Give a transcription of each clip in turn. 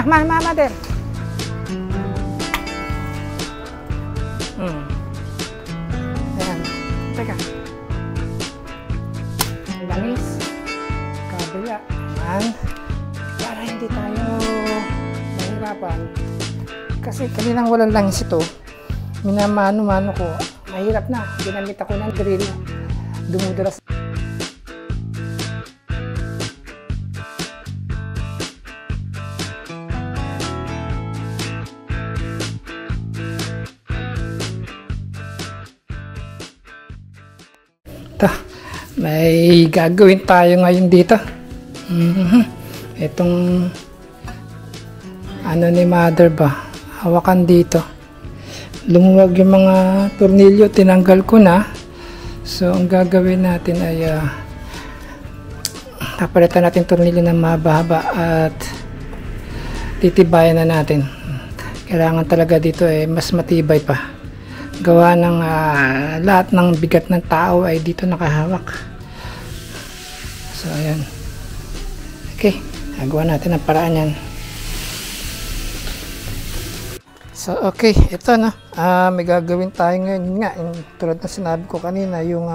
mother. Ayan. Teka. Langis. Kabila. Ayan. Para hindi tayo mahirapan. Kasi kaninang walang langis ito, minamano-mano ko. Mahirap na. Ginamit ako ng drill. Dumudulas. May gagawin tayo ngayon dito. Itong ano ni mother ba, hawakan dito. Lumuwag yung mga tornilyo, tinanggal ko na. So ang gagawin natin ay papalitan natin tornilyo ng mahaba at titibayan na natin. Kailangan talaga dito mas matibay pa. Gawa ng lahat ng bigat ng tao ay dito nakahawak. So ayan. Okay, nagawa natin ang paraan yan. So okay, ito na. May gagawin tayo ngayon nga. Tulad na sinabi ko kanina, yung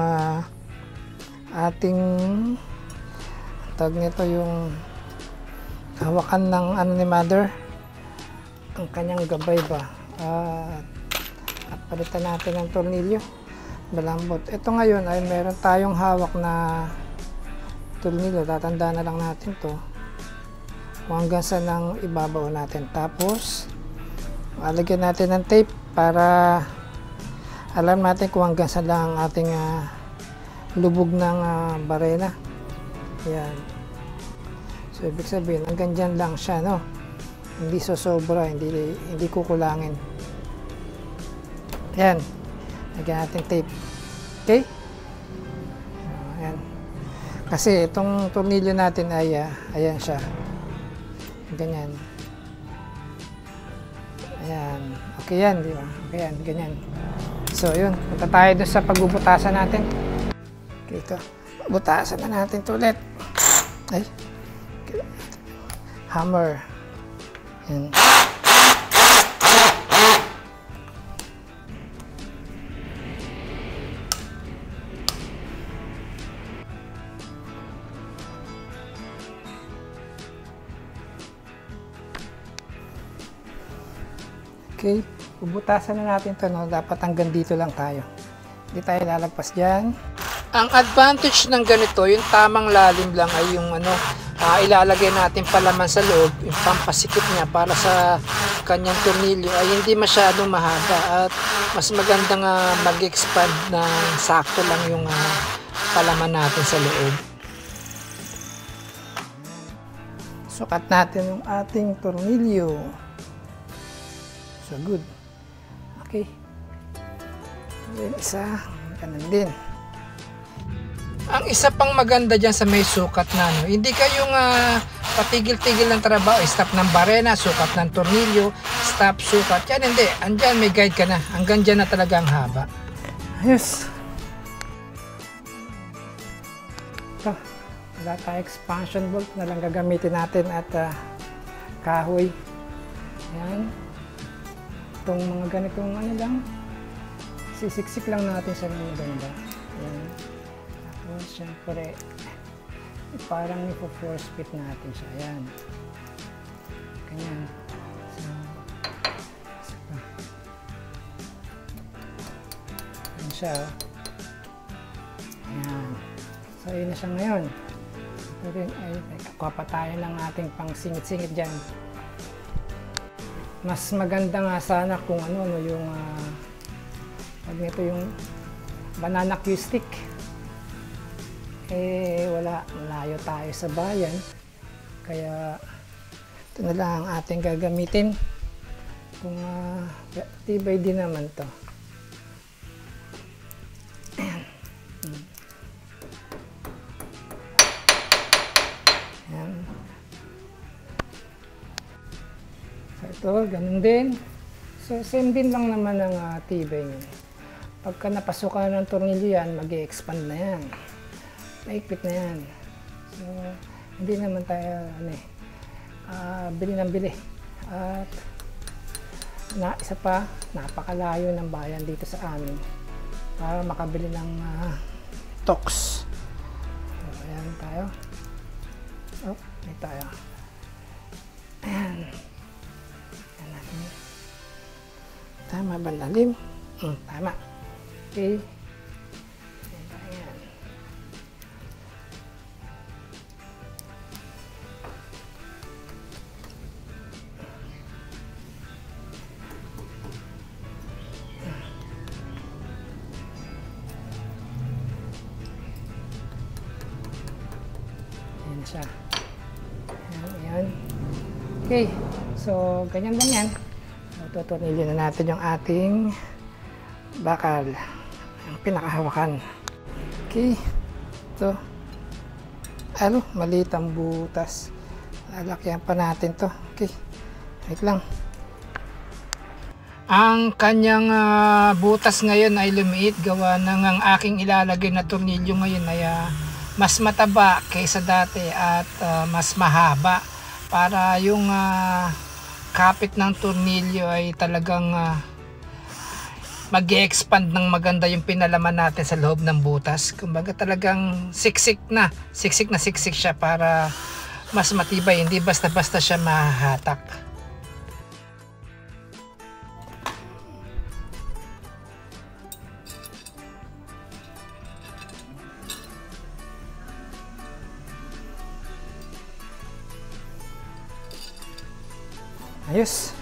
ating tawag nito, yung hawakan ng ano ni mother, ang kanyang gabay ba. At palitan natin ang tornilyo, malambot. Ito ngayon ay meron tayong hawak na tornilyo. Tatandaan na lang natin to kung hanggang saan ang ibabaw natin. Tapos alagyan natin ng tape para alam natin kung hanggang saan lang ang ating lubog ng barena. Yan. So ibig sabihin hanggang dyan lang siya, no? Hindi sosobra, hindi kukulangin. Ayan, lagyan natin tape. Okay? Ayan. Kasi itong tornilyo natin ay ayan siya. Ganyan. Ayan. Okay yan, di ba? Okay yan, ganyan. So yun, punta tayo doon sa pagbubutasan natin. Okay, ito. Butasan na natin ito ulit. Ay. Okay. Hammer. Ayan. Okay, bubutasan na natin ito, no? Dapat hanggang dito lang tayo. Hindi tayo lalagpas dyan. Ang advantage ng ganito, yung tamang lalim lang ay yung ilalagay natin palaman sa loob, yung pampasikip niya para sa kanyang tornilyo ay hindi masyadong mahaba at mas magandang mag-expand na sakto lang yung palaman natin sa loob. Sukat natin yung ating tornilyo. So good. Okay. Then isa, ganun din. Ang isa pang maganda dyan sa may sukat na hindi kayong patigil-tigil ng trabaho, stop ng barena, sukat ng tornilyo, stop, sukat. Yan hindi. Andyan may guide ka na. Hanggang dyan na talaga ang haba. Ayos. Ito. Wala tayo expansion bolt na lang gagamitin natin at kahoy. Yan. Itong mga ganitong lang, sisiksik lang natin sa mga ganda. Ayan. Tapos syempre parang ipo-force fit natin siya. Ayan. Ganyan. So ayan siya. Ayan. So ayun na siya ngayon. Ito rin ay kuha pa tayo ng ating pang singit-singit dyan. Mas maganda nga sana kung yung pag nito yung banana cue stick. Wala, malayo tayo sa bayan. Kaya ito na lang ang ating gagamitin. Kung tibay din naman to. Ayan. Ayan. Ito, ganun din. So, same din lang naman ang tibay niya. Pagka napasukan ng tornilyo yan, mag-i-expand na yan. Maikpit na yan. So, hindi naman tayo, bili ng bili. At isa pa, napakalayo ng bayan dito sa amin para makabili ng tox. So, ayan tayo. Oh, may tayo. Ayan. Ayan natin. Tama ba lalim? Tama. Okay. Ayan. Ayan siya. Ayan. Okay. So, ganyan lang yan. So, tutunilin na natin yung ating bakal. Ang pinakahawakan. Okay. Ito. Maliit ang butas. Lalakyan pa natin to. Okay. Wait lang. Ang kanyang butas ngayon ay lumiit. Gawa ng ang aking ilalagay na tornilyo ngayon ay mas mataba kaysa dati at mas mahaba. Para yung kapit ng tornilyo ay talagang mag-expand ng maganda yung pinalaman natin sa loob ng butas. Kumbaga talagang siksik siya para mas matibay, hindi basta-basta siya mahahatak. Ayos.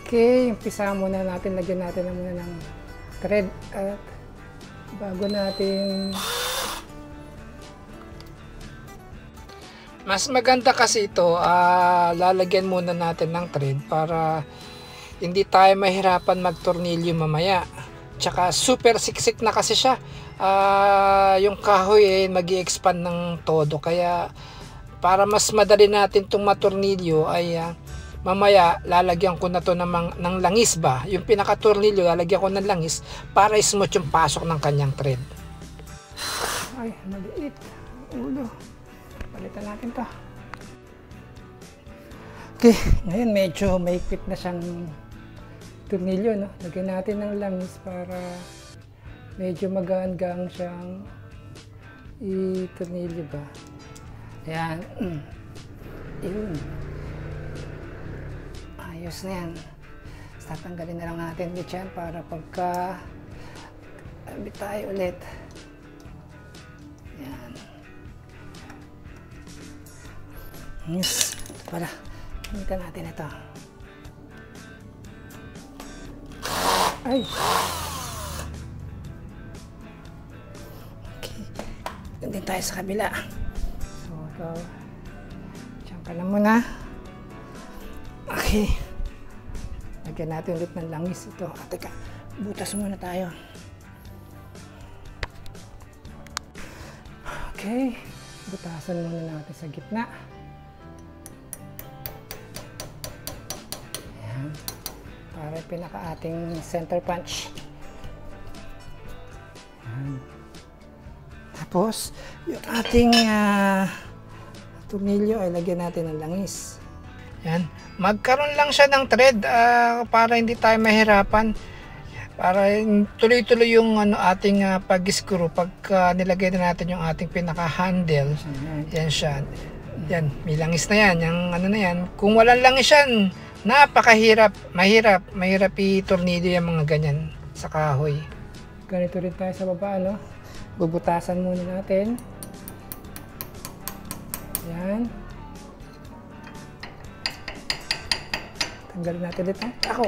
Okay, umpisa muna natin, lagyan natin muna ng thread at bago natin. Mas maganda kasi ito, lalagyan muna natin ng thread para hindi tayo mahirapan magtornilyo mamaya. Tsaka super siksik na kasi siya. Yung kahoy mag-i-expand ng todo, kaya para mas madali natin itong matornilyo ay mamaya lalagyan ko na to ng langis ba. Yung pinakatornilyo lalagyan ko ng langis para smooth yung pasok ng kanyang thread. Ay, maliit. Ulo. Palitan natin to. Okay, ngayon medyo maikpit na siyang tornilyo, no? Lagyan natin ng langis para medyo magaan-gaang siyang i-tornilyo ba. Ayan. Yun. Ayos na yan. Tatanggalin na lang natin ulit yan para pagka abit tayo ulit. Ayan. Yes. Para gamitan natin ito. Ay! Okay. Doon din tayo sa kabila. So, diyan ka lang muna. Okay. Lagyan natin ulit ng langis ito. Teka, butas muna tayo. Okay. Butasan muna natin sa gitna. Ayan. Para pinaka ating center punch. Ayan. Tapos, yung ating tornilyo ay lagyan natin ng langis. Yan. Magkaroon lang siya ng thread para hindi tayo mahirapan. Para tuloy-tuloy yung ating pag-screw pagka nilagay na natin yung ating pinaka-handle. Yan siya. Yan, may langis na yan. Yung na yan. Kung walang langis yan, napakahirap. Mahirap i-tornilyo yung mga ganyan sa kahoy. Ganito rin tayo sa baba, no? Bubutasan muna natin. Yan. Tanggalin natin dito. Ako.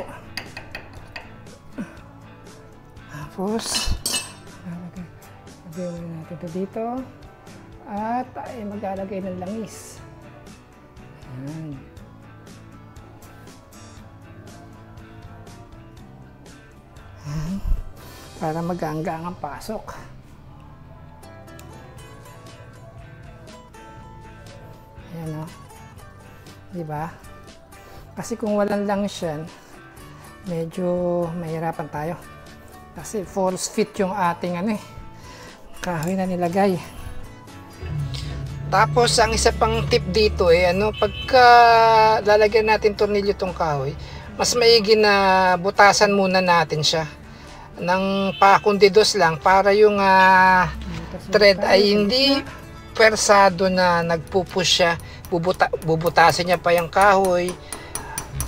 Tapos, lagyan natin ito dito. At ay maglalagay ng langis. Yan. Yan. Para mag-aanggang ang pasok. Ayan, o. Diba? Kasi kung walang langis yan, medyo mahirapan tayo. Kasi force fit yung ating kahoy na nilagay. Tapos ang isa pang tip dito pagka lalagyan natin tornilyo tong kahoy, mas maigi na butasan muna natin siya ng pakundidos lang para yung thread ay hindi persado na nagpupush siya. Bubutasin niya pa yung kahoy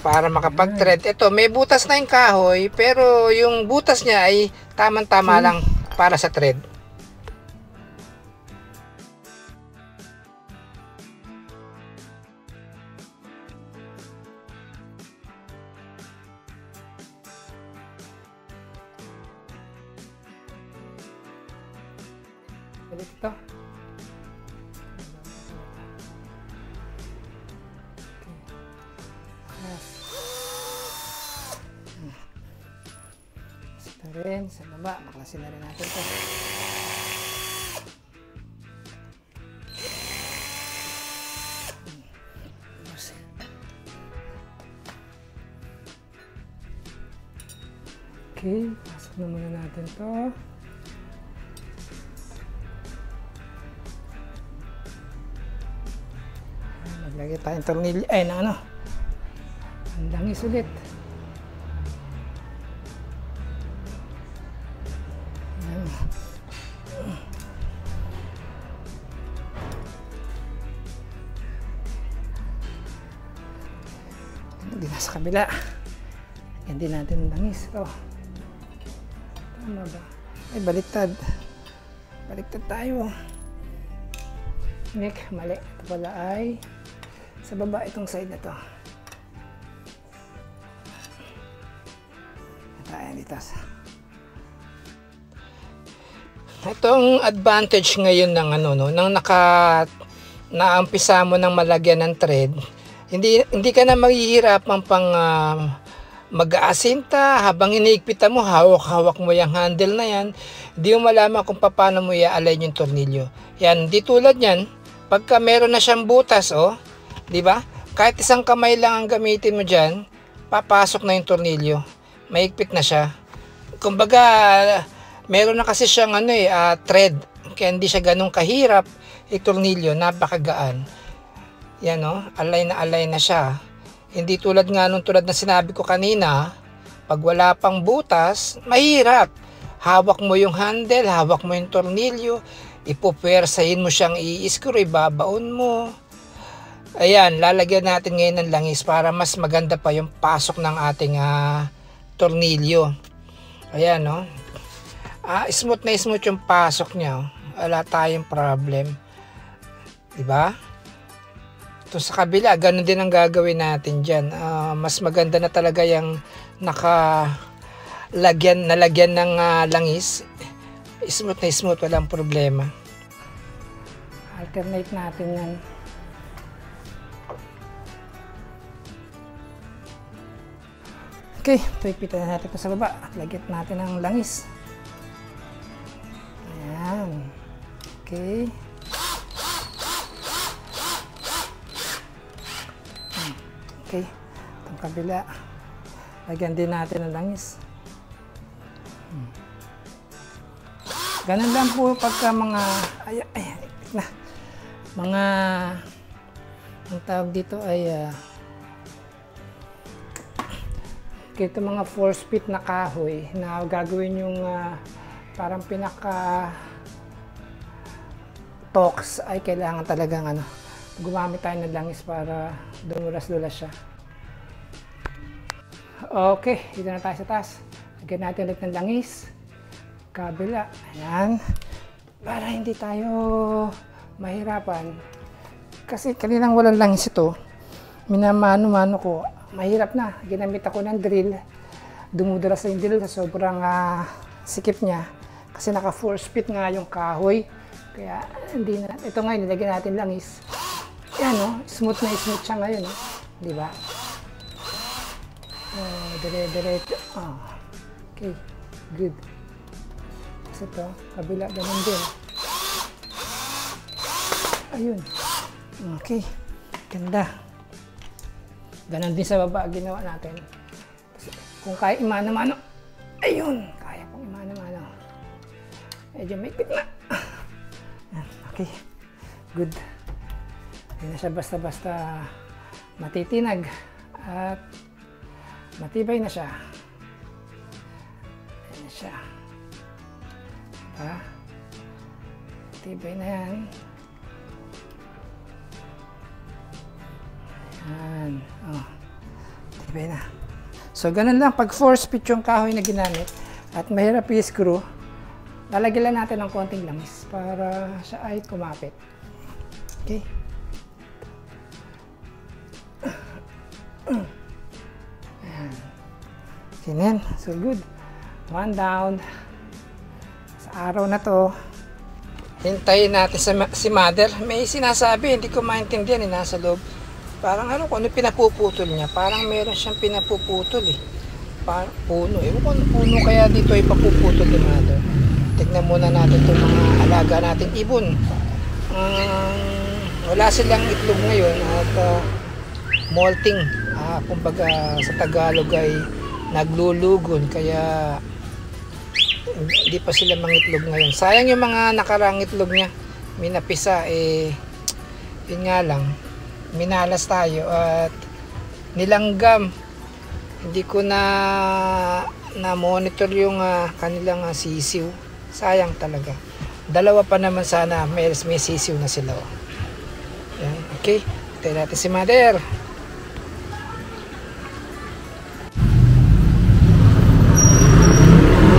para makapag-thread. Ito, may butas na yung kahoy, pero yung butas niya ay tamang-tama lang para sa thread. Balik ito. Ito rin sa baba, baklasin na rin natin ito. Okay, pasok na muna natin ito. Maglagay tayong tornilyo, ang langis ulit. Hindi na sa kabila. Hindi natin langis. Tama ba? Ay, baliktad. Baliktad tayo. Nick, mali. Ito pala ay sa baba itong side na to. Tayo dito. Itong advantage ngayon ng nang naampisa mo ng malagyan ng thread, hindi ka na maghihirapan pang mag-aasinta habang iniigpitan mo, hawak-hawak mo yung handle na yan, hindi mo malaman kung paano mo i-align yung tornilyo. Yan, di tulad yan, pagka meron na siyang butas, di ba? Kahit isang kamay lang ang gamitin mo dyan, papasok na yung tornilyo. Maigpit na siya. Kumbaga, meron na kasi siyang thread, kaya hindi siya ganun kahirap, tornilyo, napakagaan. Yan align na siya. Hindi tulad na sinabi ko kanina, pag wala pang butas, mahirap. Hawak mo yung handle, hawak mo yung tornilyo, ipupwersahin mo siyang i-screw, ibabaon mo. Ayan, lalagyan natin ngayon ng langis para mas maganda pa yung pasok ng ating tornilyo. Ayan, smooth na smooth yung pasok niya. Wala tayong problem. Diba? Ito sa kabila, ganun din ang gagawin natin dyan. Mas maganda na talaga yung nalagyan ng langis. Smooth na smooth, walang problema. Alternate natin yan. Okay, tuwipitan natin ito sa baba at lagyan natin ng langis. Ayan. Okay. Okay, itong kabila, lagyan din natin ng langis. Ganun lang po pagka mga ang tawag dito ay ito mga 4 feet na kahoy na gagawin yung parang pinaka talks ay kailangan talagang gumamit tayo ng langis para dumulas-dulas siya. Okay, dito na tayo sa taas. Lagyan natin ulit ng langis. Kabila. Ayan. Para hindi tayo mahirapan. Kasi kaninang walang langis ito, minamano-mano ko. Mahirap na. Ginamit ako ng drill. Dumudulas na yung drill sa sobrang sikip niya. Kasi naka 4 feet nga yung kahoy. Kaya hindi na. Ito ngayon, nilagyan natin langis. Yan smooth na smooth siya ngayon, di ba? Dire-diretso. Okay, good. Kasi ito, kabila, ganun din. Ayun. Okay, ganda. Ganun din sa baba, ginawa natin. Kung kaya imano-mano, ayun, kaya pong imano-mano. Medyo may pit na. Okay, good. Hindi na siya basta-basta matitinag at matibay na siya. Ayan siya. Matibay na yan. Ayan. Oh, matibay na. So, ganun lang. Pag 4-speed yung kahoy na ginamit at mahirap i-screw, lalagyan lang natin ng konting langis para siya ay kumapit. Okay? Ayan. Ganyan. So, good. One down. Sa araw na to, hintayin natin si Mother. May sinasabi, hindi ko maintindihan, nasa loob. Parang ano, kung ano pinapuputol niya. Parang meron siyang pinapuputol eh. Parang puno. Ewan ko ano puno kaya dito ay papuputol ni Mother. Tignan muna natin itong mga alaga natin ibon. Wala silang itlog ngayon at molting. Kumbaga sa Tagalog ay naglulugon kaya hindi pa sila mangitlog ngayon. Sayang yung mga nakarang itlog niya. Minapisa yun nga lang. Minalas tayo at nilanggam. Hindi ko na monitor yung kanilang sisiw. Sayang talaga. Dalawa pa naman sana may sisiw na sila. Yan. Okay, tayo natin si Mother.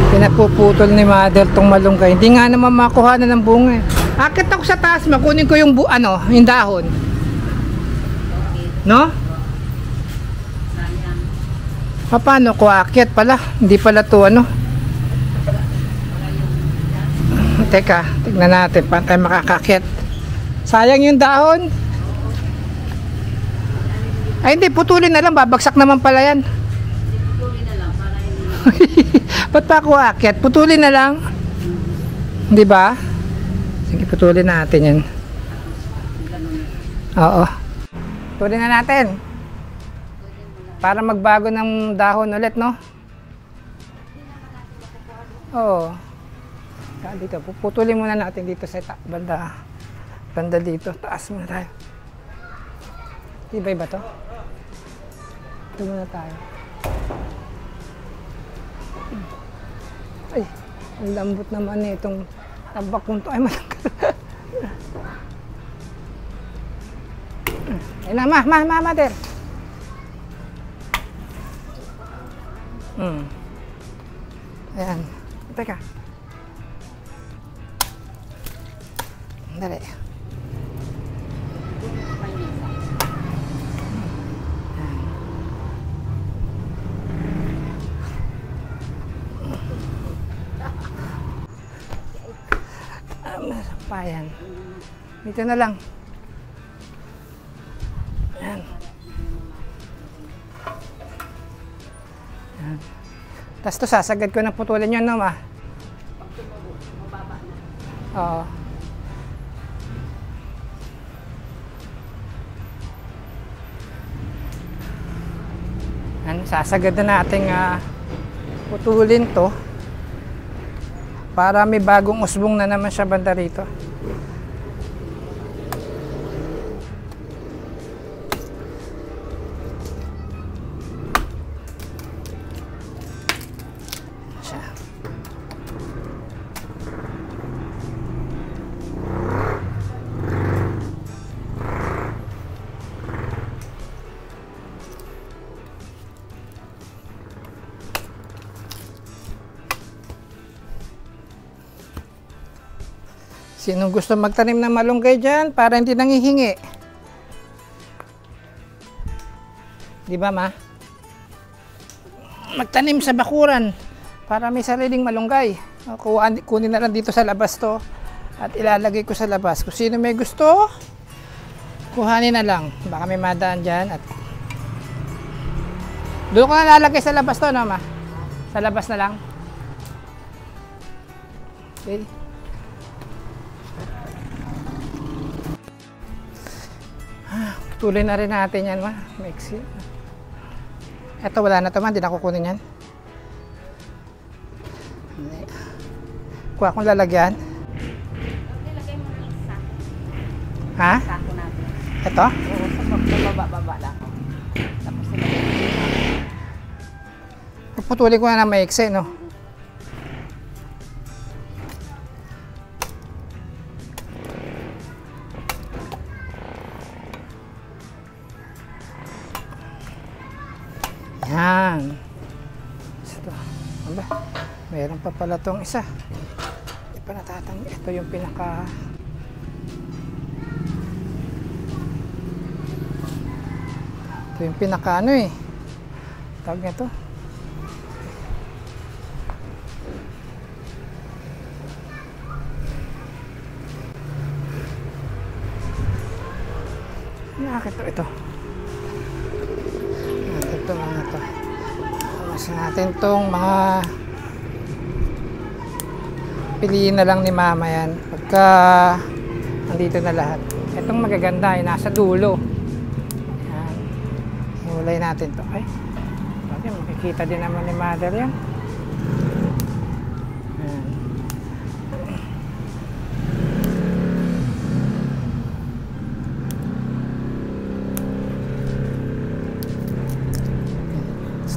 Pinapuputol ni Mother tong malunggay. Hindi nga naman makuha na ng bunga. Akit ako sa taas, makunin ko yung yung dahon. No? Paano ko aakyat pala? Hindi pala to Teka, tignan natin paano tayo makakakyat. Sayang yung dahon. Ay hindi, putulin na lang, babagsak naman pala yan. Putulin na lang para hindi. Ba't pa ako aakyat? Putulin na lang. Di ba? Sige, putulin natin yan. Oo. Putulin na natin. Para magbago ng dahon ulit, no? Oo. Dito, puputulin muna natin dito sa banda dito. Taas muna tayo. Tibay ba to? Ito muna tayo. Ay, ang lambot naman itong tabak kong to. Ay, malangkal. Ay na, Mother. Ayan. Teka. Dali. Ayan. Dito na lang. Ayan. Ayan. Tapos to sasagad ko na putulin yun, no, Ma? Oo. Sasagad na natin putulin to para may bagong usbong na naman siya banda rito. Sinong gusto magtanim ng malunggay dyan para hindi nangihingi? Di ba, Ma? Magtanim sa bakuran para may sariling malunggay. Kunin na lang dito sa labas to at ilalagay ko sa labas. Kung sino may gusto, kuhanin na lang. Baka may madaan dyan. At doon ko na lalagay sa labas to, no, Ma? Sa labas na lang. Okay. Tuloy na rin natin yan, Ma. Mixi. Eto, wala na to, Ma. Hindi na kukunin yan. Kuha akong lalagyan. Nilagay mo ng sako. Ha? Sako natin. Ito? Oo, sa baba lang. Tapos sila. Puputulin ko na maiksi, no? Yan. Ito. Aba, meron pa pala tong isa. Hindi pa natatanggi. Ito yung pinaka... Ito yung pinaka ano eh. Tawag nito. Nakakit ito. Ito mga ito. Awasin natin tong mga piliin na lang ni mama yan pagka nandito na lahat. Itong magaganda ay nasa dulo. Yan. Hiwalay natin to. Ay, okay, makikita din naman ni mother yan. Yan.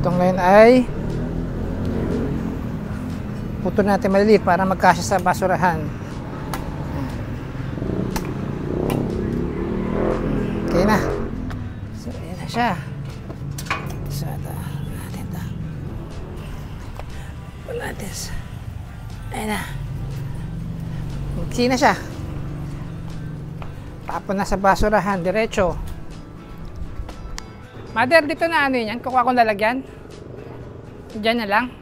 Itong ngayon ay putol natin maliliit para magkasya sa basurahan. Okay na. So, ayan na siya. So, ito. Natin ito. Pun natin. Ayan na. Magsi na siya. Tapon na sa basurahan. Diretso. Mother, dito na ano yan? Kukuha kong lalagyan? Diyan na lang?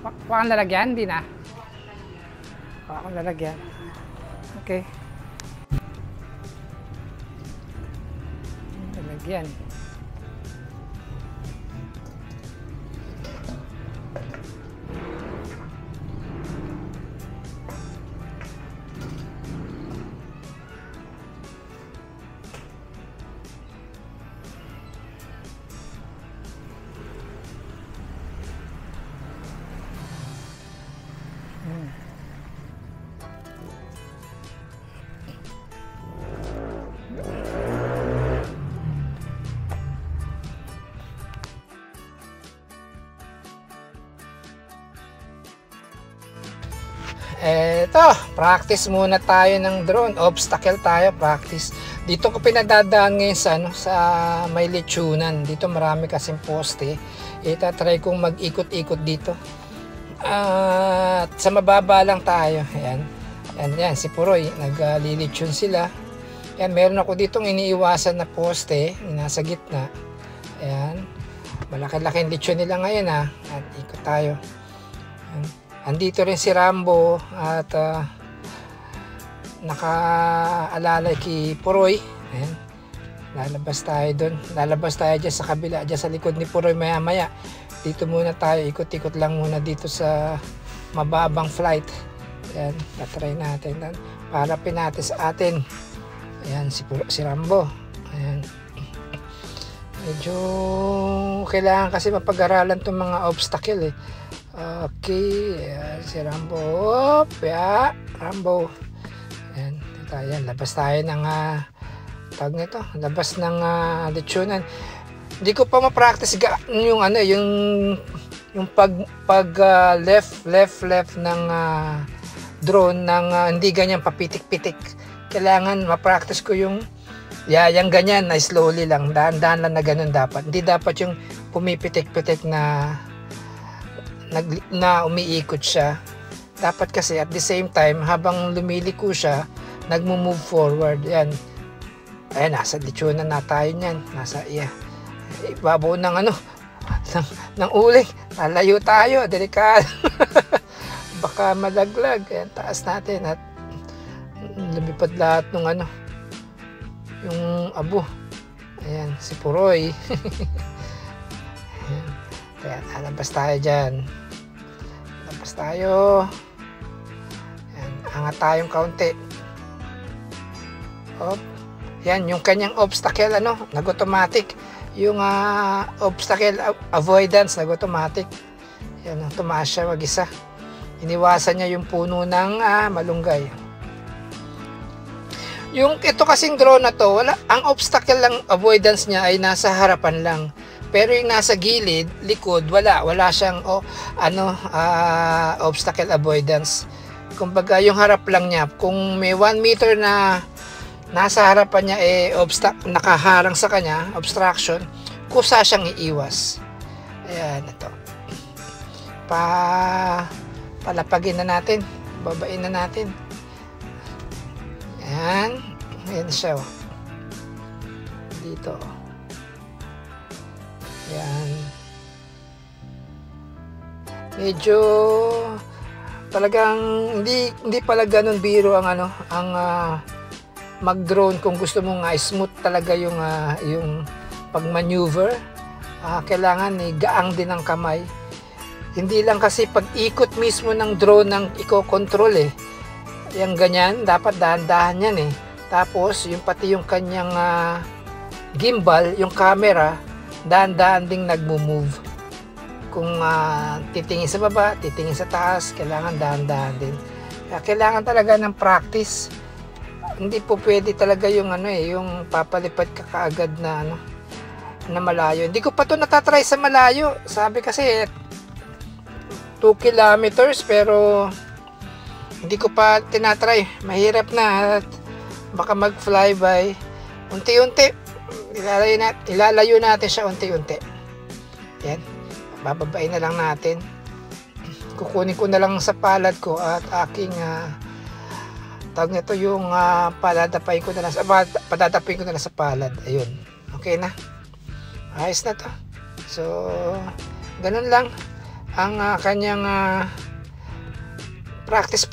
Kuha kong lalagyan? Hindi na. Kuha kong lalagyan. Okay. Lalagyan. Eto, practice muna tayo ng drone. Obstacle tayo, practice. Dito ko pinadadaan ngayon sa, sa may lechonan. Dito marami kasing poste. Itatry kong mag-ikot-ikot dito. At sa mababa lang tayo. Ayan. Ayan, si Puroy. Naglilechon sila. Ayan, meron ako ditong iniiwasan na poste. Nasa gitna. Ayan. Malaki-laking lechon nila ngayon ha. At ikot tayo. Ayan. Andito rin si Rambo at nakaalala kay Puroy. Ayan. Lalabas tayo doon. Lalabas tayo dyan sa kabila, dyan sa likod ni Puroy maya maya. Dito muna tayo, ikot-ikot lang muna dito sa mababang flight. Ayan, tatry natin. Parapin natin sa atin. Ayan, si Rambo. Ayan. Medyo kailangan kasi mapag-aralan itong mga obstacle eh. Okay, ayan, si Rambo. Hop, yeah, Rambo. Ayan, ayan, labas tayo ng tawag nito, labas ng lechonan. Hindi ko pa ma-practice yung ano, yung pag left ng drone ng hindi ganyan papitik-pitik. Kailangan ma-practice ko yung yung ganyan na slowly lang, dahan-dahan lang na ganun dapat. Hindi dapat yung pumipitik-pitik na umiikot siya. Dapat kasi at the same time habang lumiliko siya, nagmo-move forward. Yan. Ayan, nasa lechonan na tayo niyan. Nasa ibabaw ng ng uling. Lalayo tayo, delikado. Baka malaglag. Ayan, taas natin at lumipad lahat ng yung abo. Ayan, si Puroy. Ayan. Kaya lalabas tayo dyan. Labas tayo. Ayan, angat tayong kaunti. Hop. Yan, yung kanyang obstacle, nag-automatic. Yung obstacle avoidance, nag-automatic. Yan, tumaas siya mag-isa. Iniwasan niya yung puno ng malunggay. Yung ito kasing drone na to, wala, ang obstacle lang avoidance niya ay nasa harapan lang. Pero yung nasa gilid, likod, wala siyang obstacle avoidance. Kumbaga yung harap lang niya, kung may 1 meter na nasa harapan niya nakaharang sa kanya, obstruction, kusa siyang iiwas. Ayan, ito. Palapagin na natin, babain na natin. Ayan, ayan siya. Dito. Ayan. Medyo talagang hindi pala ganun biro ang mag-drone kung gusto mo nga smooth talaga yung pag-maneuver. Kailangan gaang din ang kamay. Hindi lang kasi pag-ikot mismo ng drone ng iko-control Yung ganyan, dapat dahan-dahan yan Tapos, pati yung kanyang gimbal, yung camera, dahan-dahan ding nagmo-move. Kung titingin sa baba, titingin sa taas, kailangan dahan-dahan din. Kailangan talaga ng practice. Hindi po pwede talaga yung yung papalipad ka kaagad na malayo. Hindi ko pa to natatry sa malayo. Sabi kasi 2 kilometers pero hindi ko pa tinatry. Mahirap na at baka mag-flyby. Unti-unti ilalayo natin siya unti-unti. Yan. Bababain na lang natin. Kukunin ko na lang sa palad ko at aking tawag nito yung padadapain ko na lang sa palad. Ayun. Okay na. Ayos na to. So, ganun lang ang kanyang practice.